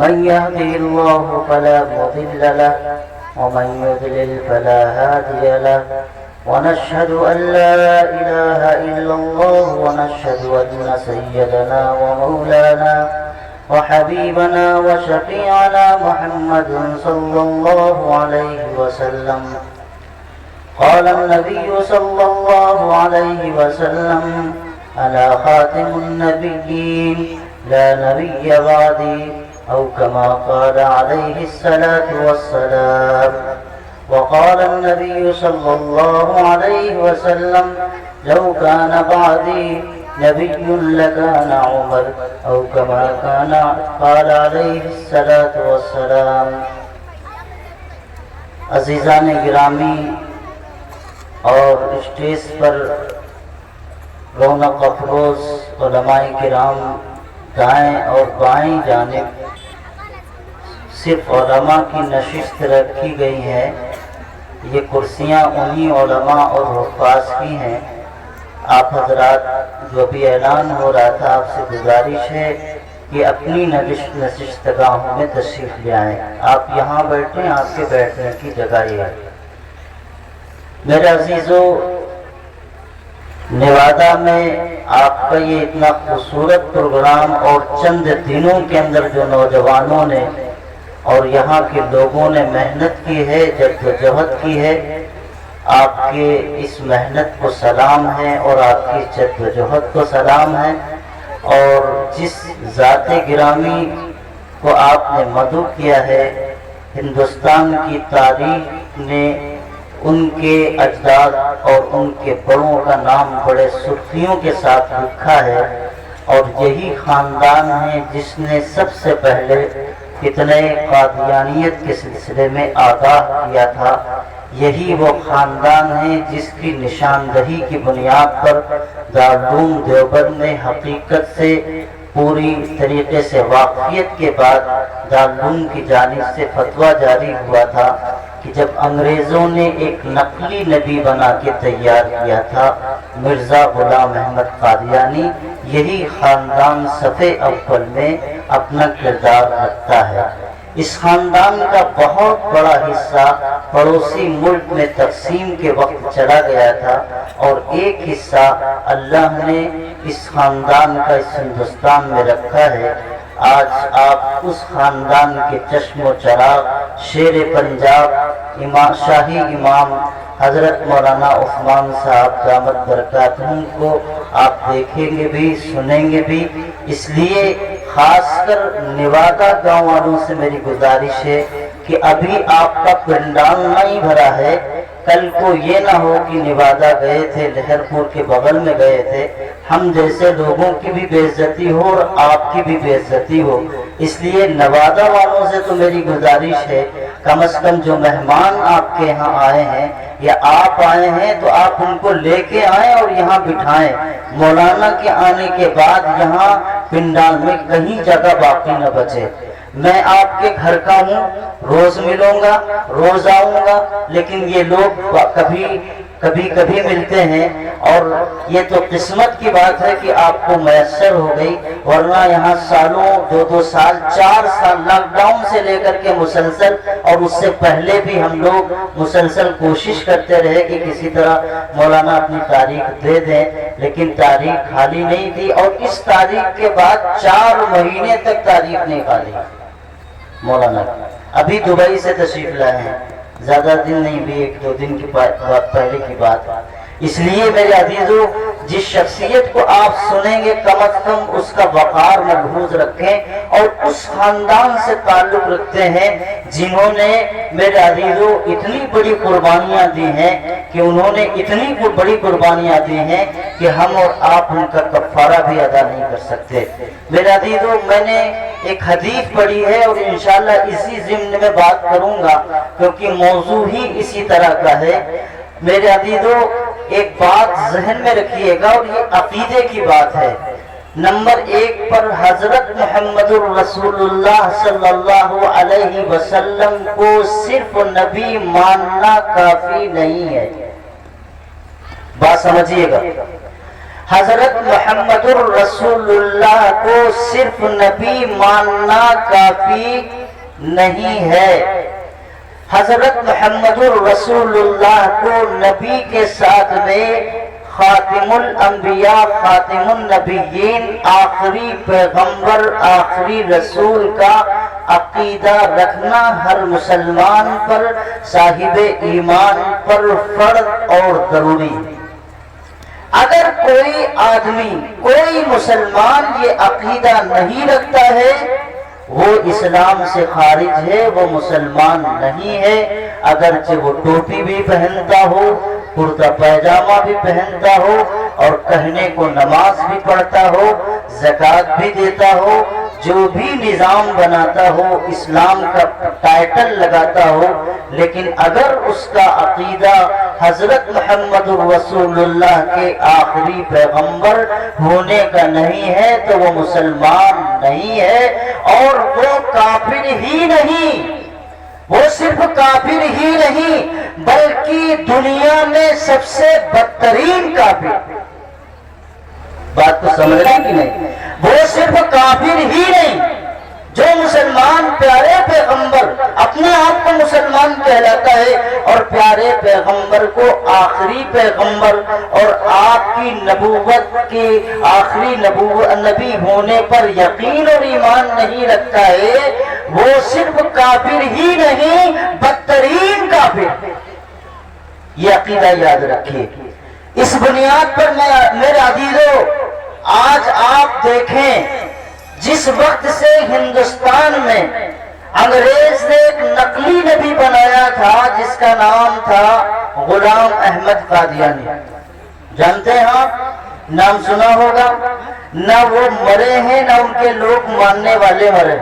من يهده الله فلا مضل له ومن يضلل فلا هادي له ونشهد أن لا إله إلا الله ونشهد أن سيدنا ومولانا وحبيبنا وشفيعنا محمد صلى الله عليه وسلم. قال النبي صلى الله عليه وسلم: أنا خاتم النبيين لا نبي بعدي، أو كما قال عليه الصلاة والسلام. وقال النبي صلى الله عليه وسلم: لو كان بعدي نبي لكان عمر، أو كما قال عليه الصلاة والسلام. عزیزان گرامی اور اسٹیج پر رونق افروز علماء کرام دائیں اور بائیں جانب صرف علماء کی نشست رکھی گئی ہے. یہ کرسیاں انہی علماء اور حفاظ کی ہیں. آپ حضرات جو بھی اعلان ہو رہا تھا، آپ سے گزارش ہے کہ اپنی نشستگاہوں میں تشریف لے آئیں. آپ یہاں بیٹھیں، آپ کے بیٹھنے کی جگہ یہ ہے. میرے عزیزو، نیوادا میں آپ کا یہ اتنا خوبصورت پروگرام اور چند دنوں کے اندر جو نوجوانوں نے اور یہاں کے لوگوں نے محنت کی ہے، جدوجہد کی ہے، آپ کے اس محنت کو سلام ہے اور آپ کی جدوجہد کو سلام ہے. اور جس ذات گرامی کو آپ نے مدعو کیا ہے، ہندوستان کی تاریخ نے ان کے اجداد اور ان کے بڑوں کا نام بڑے سرخیوں کے ساتھ لکھا ہے. اور یہی خاندان ہے جس نے سب سے پہلے فتنہ قادیانیت کے سلسلے میں آگاہ کیا تھا. یہی وہ خاندان ہے جس کی نشاندہی کی بنیاد پر دارالعلوم دیوبند میں حقیقت سے پوری طریقے سے واقفیت کے بعد دارالعلوم کی جانب سے فتویٰ جاری ہوا تھا کہ جب انگریزوں نے ایک نقلی نبی بنا کے تیار کیا تھا، مرزا غلام احمد قادیانی، یہی خاندان صفِ اول میں اپنا کردار رکھتا ہے. اس خاندان کا بہت بڑا حصہ پڑوسی ملک میں تقسیم کے وقت چلا گیا تھا، اور ایک حصہ اللہ نے اس خاندان کا اس ہندوستان میں رکھا ہے. آج آپ اس خاندان کے چشم و چراغ، شیر پنجاب، شاہی امام حضرت مولانا عثمان صاحب دامت برکاتہم کو آپ دیکھیں گے بھی، سنیں گے بھی. اس لیے خاص کر نیوادا گاؤں والوں سے میری گزارش ہے کہ ابھی آپ کا پنڈال نہیں بھرا ہے. کل کو یہ نہ ہو کہ نیوادا گئے تھے، لہر پور کے بغل میں گئے تھے، ہم جیسے لوگوں کی بھی بے عزتی ہو اور آپ کی بھی بے عزتی ہو. اس لیے نوادا والوں سے تو میری گزارش ہے، کم از کم جو مہمان آپ کے یہاں آئے ہیں یا آپ آئے ہیں تو آپ ان کو لے کے آئیں اور یہاں بٹھائیں. مولانا کے آنے کے بعد یہاں پنڈال میں کہیں جگہ باقی نہ بچے. میں آپ کے گھر کا ہوں، روز ملوں گا، روز آؤں گا، لیکن یہ لوگ کبھی ملتے ہیں. اور یہ تو قسمت کی بات ہے کہ آپ کو میسر ہو گئی، ورنہ یہاں سالوں 2 سال 4 سال لاک ڈاؤن سے لے کر کے مسلسل، اور اس سے پہلے بھی ہم لوگ مسلسل کوشش کرتے رہے کہ کسی طرح مولانا اپنی تاریخ دے دیں، لیکن تاریخ خالی نہیں تھی. اور اس تاریخ کے بعد 4 مہینے تک تاریخ نہیں خالی مولانا. ابھی دبئی سے تشریف لائے ہیں، زیادہ دن نہیں بھی، 1-2 دن کی بات پہلے کی بات. اس لیے میرے عزیزو، جس شخصیت کو آپ سنیں گے کم از کم اس کا وقار ملحوظ رکھیں، اور اس خاندان سے تعلق رکھتے ہیں جنہوں نے میرے عزیزو اتنی بڑی قربانیاں دی ہیں کہ انہوں نے اتنی بڑی قربانیاں دی ہیں کہ ہم اور آپ ان کا کفارہ بھی ادا نہیں کر سکتے۔ میرے عزیزو، میں نے ایک حدیث پڑھی ہے اور انشاءاللہ اسی ضمن میں بات کروں گا کیونکہ موضوع ہی اسی طرح کا ہے۔ میرے عزیزو، ایک بات ذہن میں رکھیے گا اور یہ عقیدے کی بات ہے۔ نمبر 1 پر حضرت محمد الرسول اللہ صلی اللہ علیہ وسلم کو صرف نبی ماننا کافی نہیں ہے۔ بات سمجھیے گا، حضرت محمد الرسول اللہ کو صرف نبی ماننا کافی نہیں ہے۔ حضرت محمد الرسول اللہ کو نبی کے ساتھ میں خاتم الانبیاء، خاتم النبیین، آخری پیغمبر، آخری رسول کا عقیدہ رکھنا ہر مسلمان پر، صاحب ایمان پر فرض اور ضروری ہے۔ اگر کوئی آدمی، کوئی مسلمان یہ عقیدہ نہیں رکھتا ہے وہ اسلام سے خارج ہے، وہ مسلمان نہیں ہے، اگرچہ وہ ٹوپی بھی پہنتا ہو، کرتا پائجامہ بھی پہنتا ہو اور کہنے کو نماز بھی پڑھتا ہو، زکوٰۃ بھی دیتا ہو، جو بھی نظام بناتا ہو، اسلام کا ٹائٹل لگاتا ہو، لیکن اگر اس کا عقیدہ حضرت محمد رسول اللہ کے آخری پیغمبر ہونے کا نہیں ہے تو وہ مسلمان نہیں ہے، اور وہ کافر ہی نہیں، وہ صرف کافر ہی نہیں بلکہ دنیا میں سب سے بدترین کافر۔ بات کو سمجھ رہے ہیں کہ نہیں؟ وہ صرف کافر ہی نہیں، جو مسلمان پیارے پیغمبر اپنے آپ کو مسلمان کہلاتا ہے اور پیارے پیغمبر کو آخری پیغمبر اور آپ کی نبوت کے آخری نبی ہونے پر یقین اور ایمان نہیں رکھتا ہے، وہ صرف کافر ہی نہیں بدترین کافر۔ یہ عقیدہ یاد رکھیے۔ اس بنیاد پر میرے عزیزو، آج آپ دیکھیں جس وقت سے ہندوستان میں انگریز نے ایک نقلی نبی بنایا تھا جس کا نام تھا غلام احمد قادیانی، جانتے ہیں آپ؟ نام سنا ہوگا۔ نہ وہ مرے ہیں نہ ان کے لوگ ماننے والے مرے،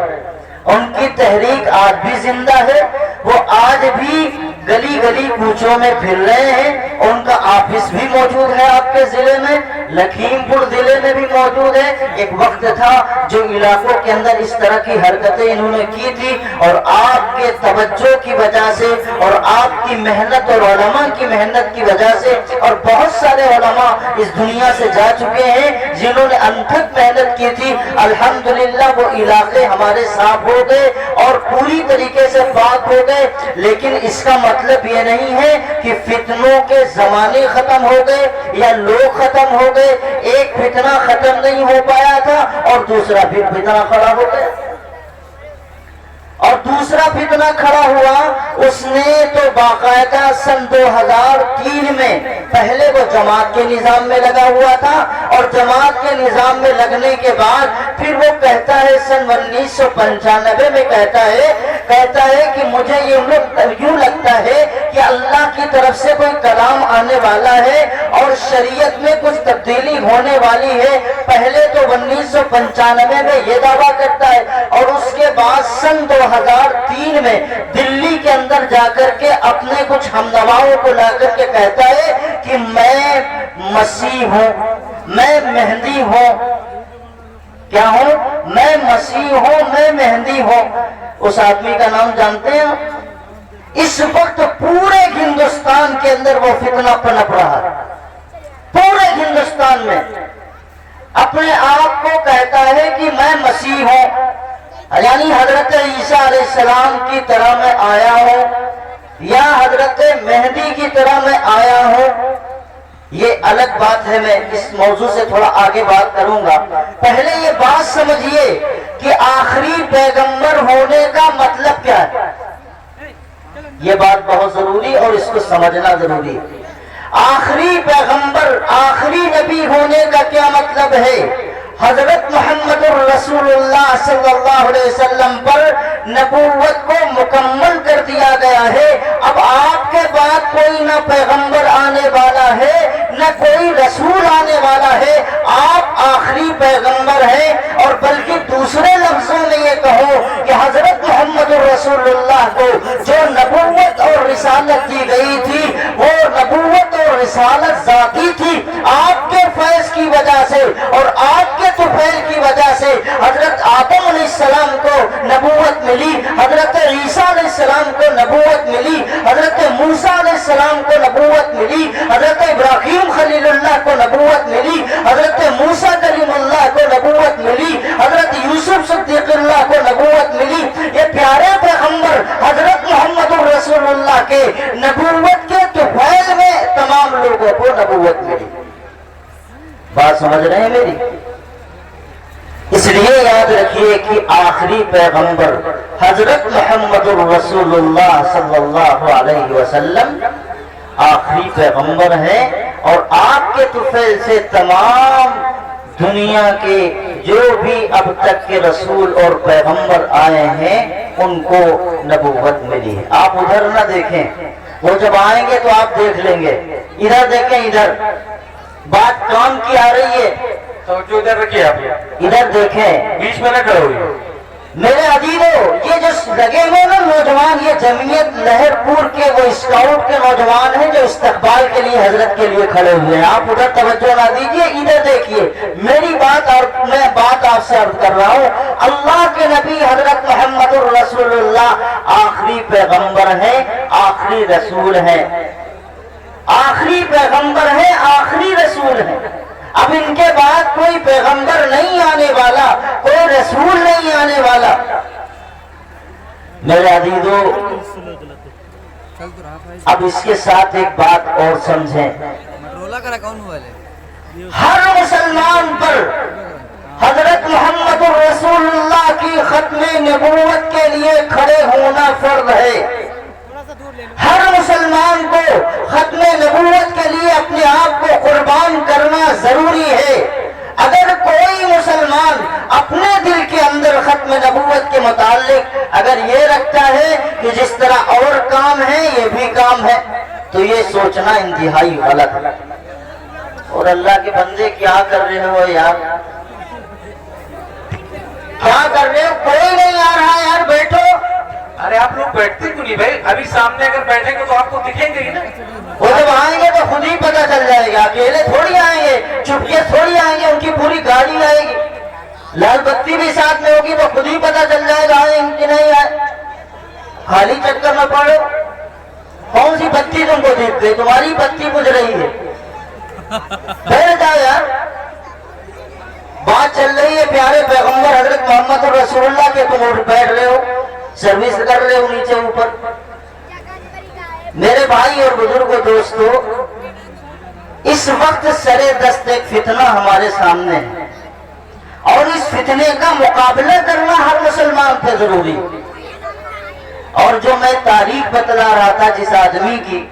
ان کی تحریک آج بھی زندہ ہے، وہ آج بھی گلی گلی کوچوں میں پھر رہے ہیں، ان کا آفس بھی موجود ہے آپ کے ضلع میں، لکھیم پور ضلع میں بھی موجود ہے۔ ایک وقت تھا جو علاقوں کے اندر اس طرح کی حرکتیں انہوں نے کی تھی، اور آپ کے توجہ کی وجہ سے اور آپ کی محنت اور علماء کی محنت کی وجہ سے، اور بہت سارے علماء اس دنیا سے جا چکے ہیں جنہوں نے انتھک محنت کی تھی، الحمدللہ وہ علاقے ہمارے صاف ہو گئے اور پوری طریقے سے پاک ہو گئے۔ لیکن اس کا مطلب یہ نہیں ہے کہ فتنوں کے زمانے ختم ہو گئے یا لوگ ختم ہو گئے۔ ایک فتنہ ختم نہیں ہو پایا تھا اور دوسرا پھر فتنہ کھڑا ہو گیا، اور دوسرا فتنہ کھڑا ہوا، اس نے تو باقاعدہ سن 2003 میں پہلے وہ جماعت کے نظام میں لگا ہوا تھا، اور جماعت کے نظام میں لگنے کے بعد پھر وہ کہتا ہے سن 1995 میں کہتا ہے کہ مجھے یوں لگتا ہے کہ اللہ کی طرف سے کوئی کلام آنے والا ہے اور شریعت میں کچھ تبدیلی ہونے والی ہے۔ پہلے تو 1995 میں یہ دعویٰ کرتا ہے، اور اس کے بعد سن 2003 میں دلی کے اندر جا کر کے اپنے کچھ ہمنواؤں کو لا کر کے کہتا ہے کہ میں مسیح ہوں، میں مہدی ہوں۔ کیا ہوں؟ میں مسیح ہوں، میں مہدی ہوں۔ اس آدمی کا نام جانتے ہیں؟ اس وقت پورے ہندوستان کے اندر وہ فتنہ پنپ رہا ہے، پورے ہندوستان میں اپنے آپ کو کہتا ہے کہ میں مسیح ہوں، یعنی حضرت عیسیٰ علیہ السلام کی طرح میں آیا ہوں یا حضرت مہدی کی طرح میں آیا ہوں۔ یہ الگ بات ہے، میں اس موضوع سے تھوڑا آگے بات کروں گا۔ پہلے یہ بات سمجھیے کہ آخری پیغمبر ہونے کا مطلب کیا ہے، یہ بات بہت ضروری اور اس کو سمجھنا ضروری ہے۔ آخری پیغمبر، آخری نبی ہونے کا کیا مطلب ہے؟ حضرت محمد رسول اللہ صلی اللہ علیہ وسلم پر نبوت کو مکمل کر دیا گیا ہے اب آپ کے بعد کوئی نہ پیغمبر آنے والا ہے نہ کوئی رسول آنے والا ہے، آپ آخری پیغمبر ہیں، اور بلکہ دوسرے لفظوں میں یہ کہو کہ حضرت محمد رسول اللہ کو جو نبوت اور رسالت دی گئی تھی وہ نبوت اور رسالت ذاتی تھی، آپ کے فیض کی وجہ سے اور آپ کے طفیل کی وجہ سے حضرت آدم علیہ السلام کو نبوت ملی، حضرت عیسیٰ علیہ السلام کو نبوت ملی، حضرت موسیٰ علیہ السلام کو نبوت ملی، حضرت ابراہیم خلیل اللہ کو نبوت ملی، حضرت موسیٰ کلیم اللہ کو نبوت ملی، حضرت یوسف صدیق اللہ کو نبوت ملی۔ یہ پیارے پیغمبر حضرت محمد رسول اللہ کے نبوت کے طفیل میں تمام لوگوں کو نبوت ملی۔ بات سمجھ رہے ہیں میری؟ اس لیے یاد رکھیے کہ آخری پیغمبر حضرت محمد رسول اللہ صلی اللہ علیہ وسلم آخری پیغمبر ہیں، اور آپ کے طفیل سے تمام دنیا کے جو بھی اب تک کے رسول اور پیغمبر آئے ہیں ان کو نبوت ملی ہے۔ آپ ادھر نہ دیکھیں، وہ جب آئیں گے تو آپ دیکھ لیں گے، ادھر دیکھیں، ادھر بات کام کی آ رہی ہے، توجہ ادھر رکھیے، آپ ادھر دیکھیں، بیچ میں نہ کھڑے ہوئے۔ میرے عزیزو، یہ جو لگے ہوئے نا نوجوان، یہ جمعیت لہر پور کے وہ اسکاؤٹ کے نوجوان ہیں جو استقبال کے لیے حضرت کے لیے کھڑے ہوئے ہیں۔ آپ ادھر توجہ نہ دیجیے، ادھر دیکھیے میری بات، اور میں بات آپ سے عرض کر رہا ہوں۔ اللہ کے نبی حضرت محمد رسول اللہ آخری پیغمبر ہیں، آخری رسول ہیں، آخری پیغمبر ہیں، آخری رسول ہیں۔ اب ان کے بعد کوئی پیغمبر نہیں آنے والا، کوئی رسول نہیں آنے والا۔ میرے عزیزو، اب اس کے ساتھ ایک بات اور سمجھیں، ہر مسلمان پر حضرت محمد رسول اللہ کی ختم نبوت کے لیے کھڑے ہونا فرض ہے۔ ہر مسلمان کو ختم نبوت کے لیے اپنے آپ کو قربان کرنا ضروری ہے۔ اگر کوئی مسلمان اپنے دل کے اندر ختم نبوت کے متعلق اگر یہ رکھتا ہے کہ جس طرح اور کام ہے یہ بھی کام ہے، تو یہ سوچنا انتہائی غلط ہے۔ اور اللہ کے بندے کیا کر رہے ہو یار، کیا کر رہے ہو؟ کوئی نہیں آ رہا یار، بیٹھو۔ ارے آپ لوگ بیٹھتے کیوں نہیں بھائی؟ ابھی سامنے اگر بیٹھیں گے تو آپ کو دکھیں گے ہی نا۔ وہ جب آئیں گے تو خود ہی پتہ چل جائے گا، اکیلے تھوڑی آئیں گے، چپکے تھوڑی آئیں گے، ان کی پوری گاڑی آئے گی، لال بتی بھی ساتھ میں ہوگی تو خود ہی پتہ چل جائے گا آئیں کہ نہیں آئے۔ خالی چکر میں پڑو، کون سی بتی تم کو دیکھ گئی؟ تمہاری بتی بجھ رہی ہے، بیٹھ جاؤ یار۔ بات چل رہی ہے پیارے پیغمبر حضرت محمد رسول اللہ کے، تم بیٹھ رہے ہو، سروس کر رہے ہو نیچے اوپر۔ میرے بھائی اور بزرگوں، دوستو، اس وقت سر دست ایک فتنہ ہمارے سامنے ہے، اور اس فتنے کا مقابلہ کرنا ہر مسلمان پہ ضروری۔ اور جو میں تاریخ بتلا رہا تھا جس آدمی کی،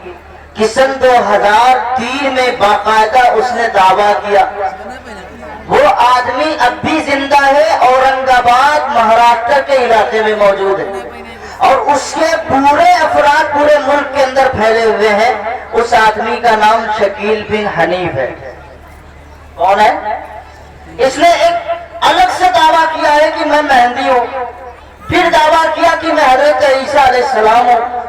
کہ سن 2003 میں باقاعدہ اس نے دعویٰ کیا، وہ آدمی اب بھی زندہ ہے، اورنگ آباد مہاراشٹر کے علاقے میں موجود ہے، اور اس کے پورے افراد پورے ملک کے اندر پھیلے ہوئے ہیں۔ اس آدمی کا نام شکیل بن حنیف ہے۔ کون ہے؟ اس نے ایک الگ سے دعویٰ کیا ہے کہ میں مہدی ہوں، پھر دعویٰ کیا کہ میں حضرت عیسیٰ علیہ السلام ہوں۔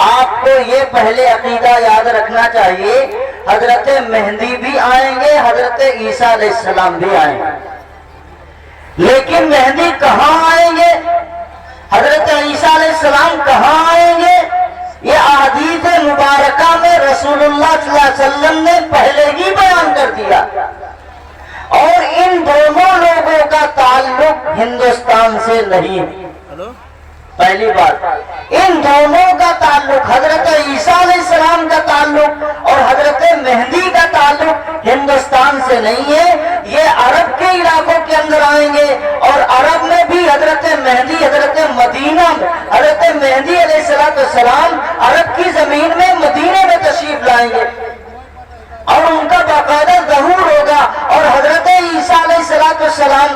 آپ کو یہ پہلے عقیدہ یاد رکھنا چاہیے، حضرت مہدی بھی آئیں گے، حضرت عیسیٰ علیہ السلام بھی آئیں گے، لیکن مہدی کہاں آئیں گے، حضرت عیسیٰ علیہ السلام کہاں آئیں گے، یہ احادیث مبارکہ میں رسول اللہ صلی اللہ علیہ وسلم نے پہلے ہی بیان کر دیا۔ اور ان دونوں لوگوں کا تعلق ہندوستان سے نہیں ہے، پہلی بات۔ ان دونوں کا تعلق، حضرت عیسیٰ علیہ السلام کا تعلق اور حضرت مہدی کا تعلق ہندوستان سے نہیں ہے، یہ عرب کے علاقوں کے اندر آئیں گے، اور عرب میں بھی حضرت مہدی، حضرت مدینہ میں حضرت مہدی علیہ السلام عرب کی زمین میں مدینہ میں تشریف لائیں گے، اور ان کا باقاعدہ ظہور ہوگا۔ اور حضرت عیسیٰ علیہ السلام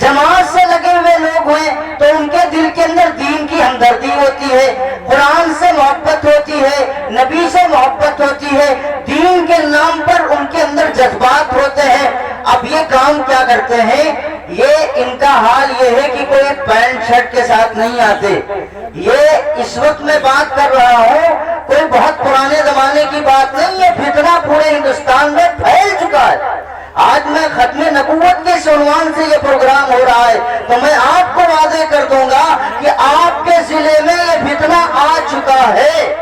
جماعت سے لگے ہوئے لوگ ہیں تو ان کے دل کے اندر دین کی ہمدردی ہوتی ہے، قرآن سے محبت ہوتی ہے، نبی سے محبت ہوتی ہے، دین کے نام پر ان کے اندر جذبات ہوتے ہیں۔ اب یہ کام کیا کرتے ہیں، یہ ان کا حال یہ ہے کہ کوئی پینٹ شرٹ کے ساتھ نہیں آتے۔ یہ اس وقت میں بات کر رہا ہوں، کوئی بہت پرانے زمانے کی بات نہیں ہے، فتنہ پورے ہندوستان میں پھیل چکا ہے۔ آج میں ختم نبوت کے عنوان سے یہ پروگرام ہو رہا ہے تو میں آپ کو واضح کر دوں گا کہ آپ کے ضلع میں یہ فتنہ آ چکا ہے۔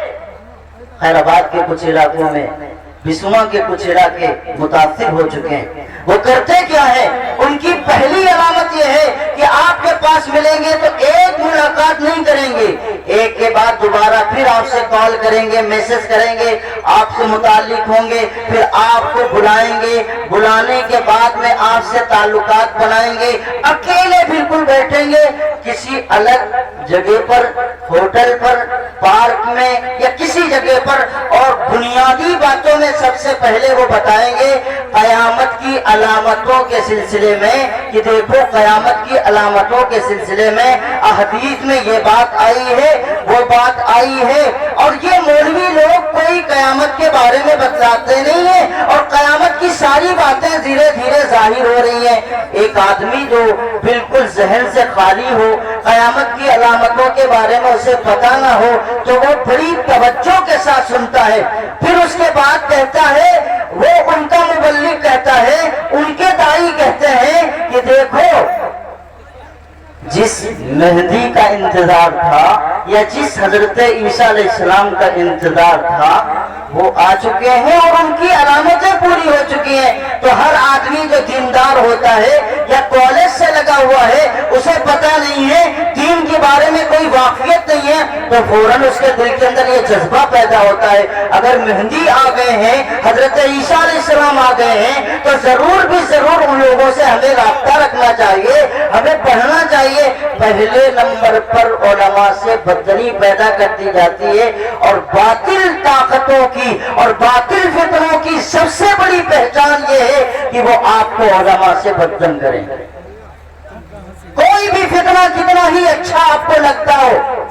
خیر آباد کے کچھ علاقوں میں، بسواں کے کچھ علاقے متاثر ہو چکے ہیں۔ وہ کرتے کیا ہے، ان کی پہلی علامت یہ ہے کہ آپ کے پاس ملیں گے تو ایک ملاقات نہیں کریں گے، ایک کے بعد دوبارہ پھر آپ سے کال کریں گے، میسج کریں گے، آپ سے متعلق ہوں گے، پھر آپ کو بلائیں گے، بلانے کے بعد میں آپ سے تعلقات بنائیں گے، اکیلے بالکل بیٹھیں گے کسی الگ جگہ پر، ہوٹل پر، پارک میں یا کسی جگہ پر، اور بنیادی باتوں میں سب سے پہلے وہ بتائیں گے قیامت کی علامتوں کے سلسلے میں کہ دیکھو قیامت کی علامتوں کے سلسلے میں احادیث میں یہ بات آئی ہے، وہ بات آئی ہے، اور یہ مولوی لوگ کوئی قیامت کے بارے میں بتلاتے نہیں ہیں، اور قیامت کی ساری باتیں دھیرے دھیرے ظاہر ہو رہی ہیں۔ ایک آدمی جو بالکل ذہن سے خالی ہو، قیامت کی علامتوں کے بارے میں اسے پتہ نہ ہو تو وہ بڑی توجہ کے ساتھ سنتا ہے، پھر اس کے بعد کہتا ہے، وہ ان کا مبلغ کہتا ہے، ان کے داعی کہتے ہیں کہ دیکھو جس مہدی کا انتظار تھا یا جس حضرت عیسیٰ علیہ السلام کا انتظار تھا وہ آ چکے ہیں اور ان کی علامتیں پوری ہو چکی ہیں۔ تو ہر آدمی جو دیندار ہوتا ہے یا کالج سے لگا ہوا ہے، اسے پتہ نہیں ہے، دین کے بارے میں کوئی واقفیت نہیں ہے، تو فوراً اس کے دل کے اندر یہ جذبہ پیدا ہوتا ہے اگر مہدی آ گئے ہیں، حضرت عیسیٰ علیہ السلام آ گئے ہیں تو ضرور بھی ضرور ان لوگوں سے ہمیں رابطہ رکھنا چاہیے، ہمیں پڑھنا چاہیے۔ پہلے نمبر پر علماء سے بدتری پیدا کرتی جاتی ہے، اور باطل طاقتوں کی اور باطل فتنوں کی سب سے بڑی پہچان یہ ہے کہ وہ آپ کو علماء سے بدتن کریں۔ کوئی بھی فتنہ کتنا ہی اچھا آپ کو لگتا ہو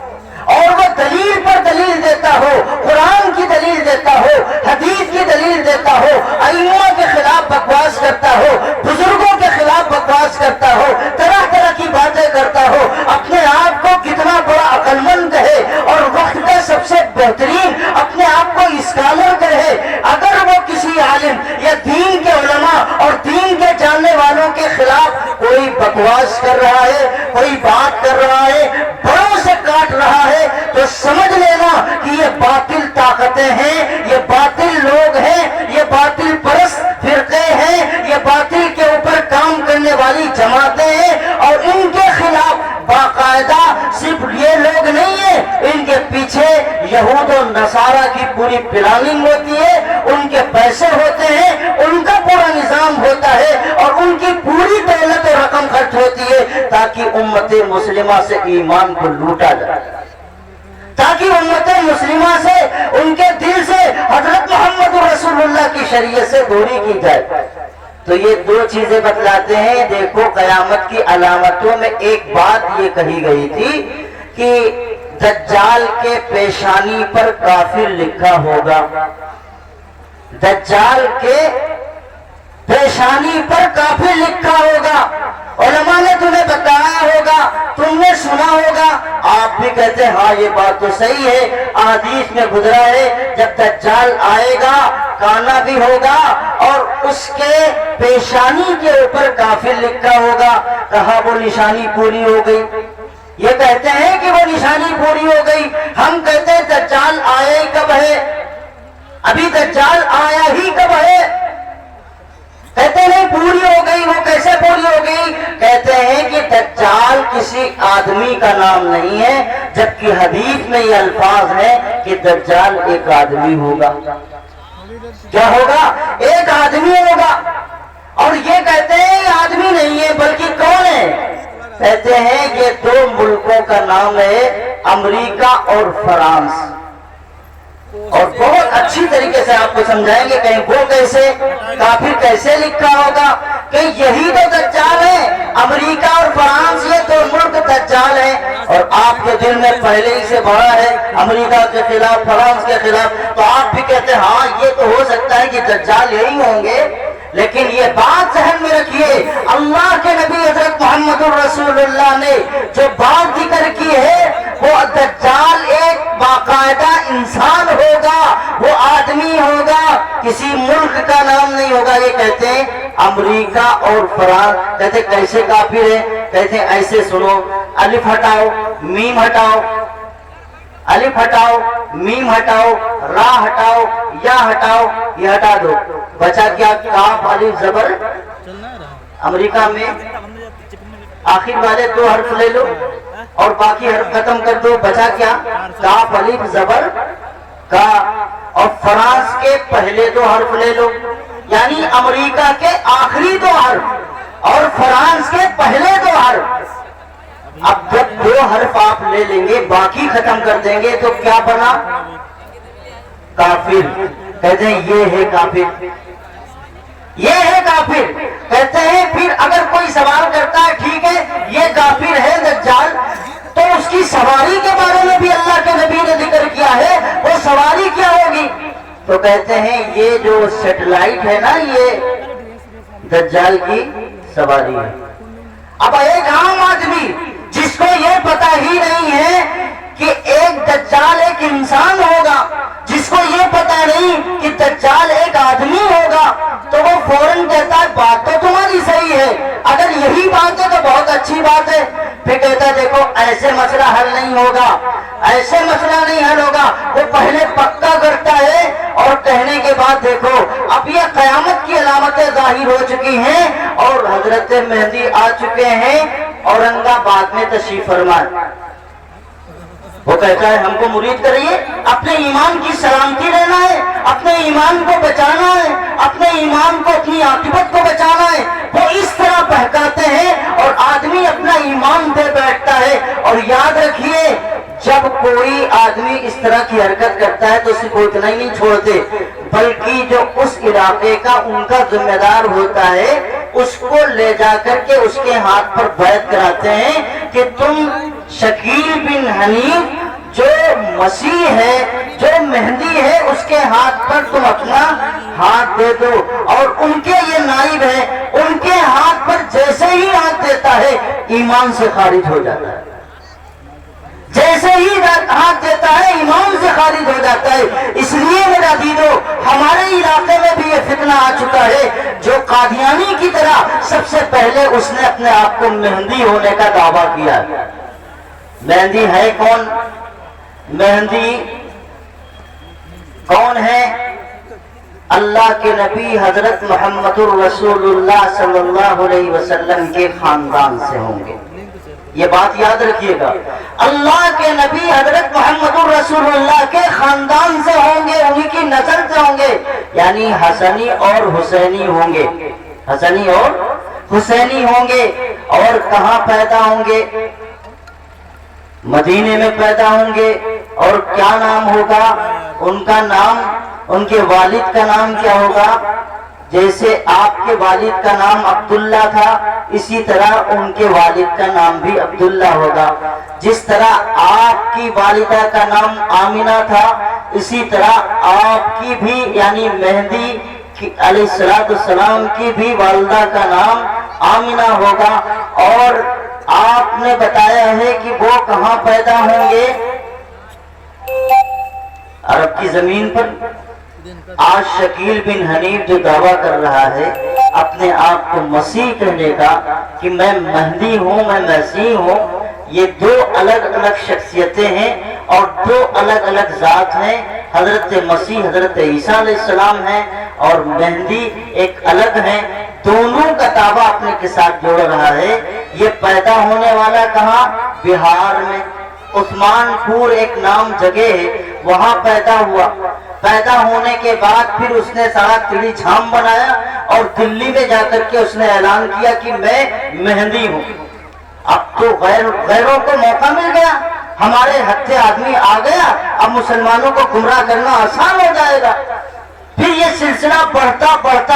اور وہ دلیل پر دلیل دیتا ہو، قرآن کی دلیل دیتا ہو، حدیث کی دلیل دیتا ہو، ائمہ کے خلاف بکواس کرتا ہو، بزرگوں کے خلاف بکواس کرتا ہو، طرح طرح کی باتیں کرتا ہو، اپنے آپ کو کتنا بڑا عقل مند کہے اور وقت کا سب سے بہترین اپنے آپ کو اسکالر کہے، اگر وہ کسی عالم یا دین کے علماء اور دین کے جاننے والوں کے خلاف کوئی بکواس کر رہا ہے، کوئی بات کر رہا ہے، بڑوں سے کاٹ رہا ہے، تو سمجھ لینا کہ یہ باطل طاقتیں ہیں، یہ باطل لوگ ہیں، یہ باطل پرست فرقے ہیں، یہ باطل کے اوپر کام کرنے والی جماعتیں ہیں، اور ان کے خلاف باقاعدہ صرف یہ لوگ نہیں ہیں، ان کے پیچھے یہود و نصارہ کی پوری پلاننگ ہوتی ہے، ان کے پیسے ہوتے ہیں، ان کا پورا نظام ہوتا ہے، اور ان کی پوری دولت و رقم خرچ ہوتی ہے تاکہ امت مسلمہ سے ایمان کو لوٹا جائے، تاکہ امت مسلمہ سے، ان کے دل سے حضرت محمد رسول اللہ کی شریعت سے دوری کی جائے۔ تو یہ دو چیزیں بتلاتے ہیں۔ دیکھو قیامت کی علامتوں میں ایک بات یہ کہی گئی تھی کہ دجال کے پیشانی پر کافر لکھا ہوگا، دجال کے پیشانی پر کافر لکھا ہوگا۔ علماء نے تمہیں بتایا ہوگا، تم نے سنا ہوگا، آپ بھی کہتے ہیں ہاں یہ بات تو صحیح ہے، احادیث میں گزرا ہے جب دجال آئے گا کانا بھی ہوگا اور اس کے پیشانی کے اوپر کافر لکھا ہوگا۔ کہا وہ نشانی پوری ہو گئی، یہ کہتے ہیں کہ وہ نشانی پوری ہو گئی، ہم کہتے ہیں دجال آیا ہی کب ہے، ابھی دجال آیا ہی کب ہے، کہتے نہیں پوری ہو گئی، وہ کیسے پوری ہو گئی؟ کہتے ہیں کہ دجال کسی آدمی کا نام نہیں ہے، جبکہ حدیث میں یہ الفاظ ہے کہ دجال ایک آدمی ہوگا۔ کیا ہوگا؟ ایک آدمی ہوگا، اور یہ کہتے ہیں یہ آدمی نہیں ہے بلکہ کون ہے؟ کہتے ہیں یہ دو ملکوں کا نام ہے، امریکہ اور فرانس، اور بہت اچھی طریقے سے آپ کو سمجھائیں گے کہیں وہ کیسے، کافر کیسے لکھا ہوگا کہ یہی تو دجال ہے، امریکہ دل میں پہلے ہی سے بڑا ہے امریکہ کے خلاف، فرانس کے خلاف، تو آپ بھی کہتے ہیں ہاں یہ تو ہو سکتا ہے کہ دجال یہی ہوں گے، لیکن یہ بات ذہن میں رکھیے اللہ کے نبی حضرت محمد الرسول اللہ نے جو بات ذکر کی ہے وہ دجال ایک باقاعدہ انسان ہوگا، وہ آدمی ہوگا، کسی ملک کا نام نہیں ہوگا۔ یہ کہتے ہیں امریکہ اور فرانس، کہتے ہیں کیسے کافر ہے؟ کہتے ہیں ایسے سنو، الف ہٹاؤ میم ہٹاؤ، الف ہٹاؤ میم ہٹاؤ، را ہٹاؤ یا ہٹاؤ، یہ ہٹا دو، بچا کیا؟ کاف الف زبر۔ امریکہ میں آخر والے دو حرف لے لو اور باقی حرف ختم کر دو، بچا کیا؟ کاف الف زبر کا۔ اور فرانس کے پہلے دو حرف لے لو، یعنی امریکہ کے آخری دو حرف اور فرانس کے پہلے دو حرف۔ اب جب دو حرف آپ لے لیں گے باقی ختم کر دیں گے تو کیا بنا؟ کافر۔ کہتے ہیں یہ ہے کافر، یہ ہے کافر۔ کہتے ہیں پھر اگر کوئی سوال کرتا ہے ٹھیک ہے یہ کافر ہے دجال، تو اس کی سواری کے بارے میں بھی اللہ کے نبی نے ذکر کیا ہے، وہ سواری کیا ہوگی؟ تو کہتے ہیں یہ جو سیٹلائٹ ہے نا یہ دجال کی سواری ہے۔ اب ایک عام آدمی جس کو یہ پتا ہی نہیں ہے کہ ایک دجال ایک انسان ہوگا، جس کو یہ پتا نہیں کہ دجال ایک آدمی ہوگا، تو وہ فوراً کہتا ہے بات تو تمہاری صحیح ہے، اگر یہی بات ہے تو بہت اچھی بات ہے۔ پھر کہتا ہے دیکھو ایسے مسئلہ حل نہیں ہوگا، ایسے مسئلہ نہیں حل ہوگا۔ وہ پہلے پکا کرتا ہے اور کہنے کے بعد دیکھو اب یہ قیامت کی علامتیں ظاہر ہو چکی ہیں اور حضرت مہدی آ چکے ہیں اورنگ آباد میں تشریف فرما۔ وہ کہتا ہے ہم کو مرید کریے، اپنے ایمان کی سلامتی لینا ہے، اپنے ایمان کو بچانا ہے، اپنے ایمان کو اپنی عاقبت کو بچانا ہے۔ وہ اس طرح بہکاتے ہیں اور آدمی اپنا ایمان دے بیٹھتا ہے۔ اور یاد رکھیے جب کوئی آدمی اس طرح کی حرکت کرتا ہے تو اسے کو اتنا ہی نہیں چھوڑتے، بلکہ جو اس علاقے کا ان کا ذمہ دار ہوتا ہے اس کو لے جا کر کے اس کے ہاتھ پر بیعت کراتے ہیں کہ تم شکیل بن حنیف جو مسیح ہے، جو مہدی ہے، اس کے ہاتھ پر تم اپنا ہاتھ دے دو۔ اور ان کے یہ نائب ہے، ان کے ہاتھ پر جیسے ہی ہاتھ دیتا ہے ایمان سے خارج ہو جاتا ہے، جیسے ہی ہاتھ دیتا ہے ایمان سے خارج ہو جاتا ہے۔ اس لیے میرا دیدو ہمارے علاقے میں بھی یہ فتنہ آ چکا ہے، جو قادیانی کی طرح سب سے پہلے اس نے اپنے آپ کو مہدی ہونے کا دعویٰ کیا۔ مہدی ہے کون؟ مہدی کون ہے؟ اللہ کے نبی حضرت محمد الرسول اللہ صلی اللہ علیہ وسلم کے خاندان سے ہوں گے۔ یہ بات یاد رکھیے گا، اللہ کے نبی حضرت محمد الرسول اللہ کے خاندان سے ہوں گے، انہی کی نسل سے ہوں گے، یعنی حسنی اور حسینی ہوں گے، حسنی اور حسینی ہوں گے۔ اور کہاں پیدا ہوں گے؟ مدینے میں پیدا ہوں گے۔ اور کیا نام ہوگا ان کا؟ نام ان کے والد کا نام کیا ہوگا؟ جیسے آپ کے والد کا نام عبداللہ تھا اسی طرح ان کے والد کا نام بھی عبداللہ ہوگا۔ جس طرح آپ کی والدہ کا نام آمنہ تھا اسی طرح آپ کی بھی یعنی مہدی علیہ السلام کی بھی والدہ کا نام آمنہ ہوگا۔ اور آپ نے بتایا ہے کہ وہ کہاں پیدا ہوں گے؟ عرب کی زمین پر۔ آج شکیل بن حنیف جو دعویٰ کر رہا ہے اپنے آپ کو مسیح کہنے کا کہ میں مہدی ہوں، میں مسیح ہوں، یہ دو الگ الگ شخصیتیں ہیں اور دو الگ الگ ذات ہیں۔ حضرت مسیح حضرت عیسیٰ علیہ السلام ہیں اور مہدی ایک الگ ہیں، دونوں کا دعویٰ اپنے کے ساتھ جوڑ رہا ہے۔ یہ پیدا ہونے والا کہاں؟ بہار میں عثمان پور ایک نام جگہ ہے، وہاں پیدا ہوا۔ پیدا ہونے کے بعد پھر اس نے سارا تڑی جھام بنایا اور دلی میں جا کر کے اس نے اعلان کیا کہ میں مہدی ہوں۔ اب تو غیروں کو موقع مل گیا، ہمارے ہتھے آدمی آ گیا، اب مسلمانوں کو گمراہ کرنا آسان ہو جائے گا۔ پھر یہ سلسلہ بڑھتا بڑھتا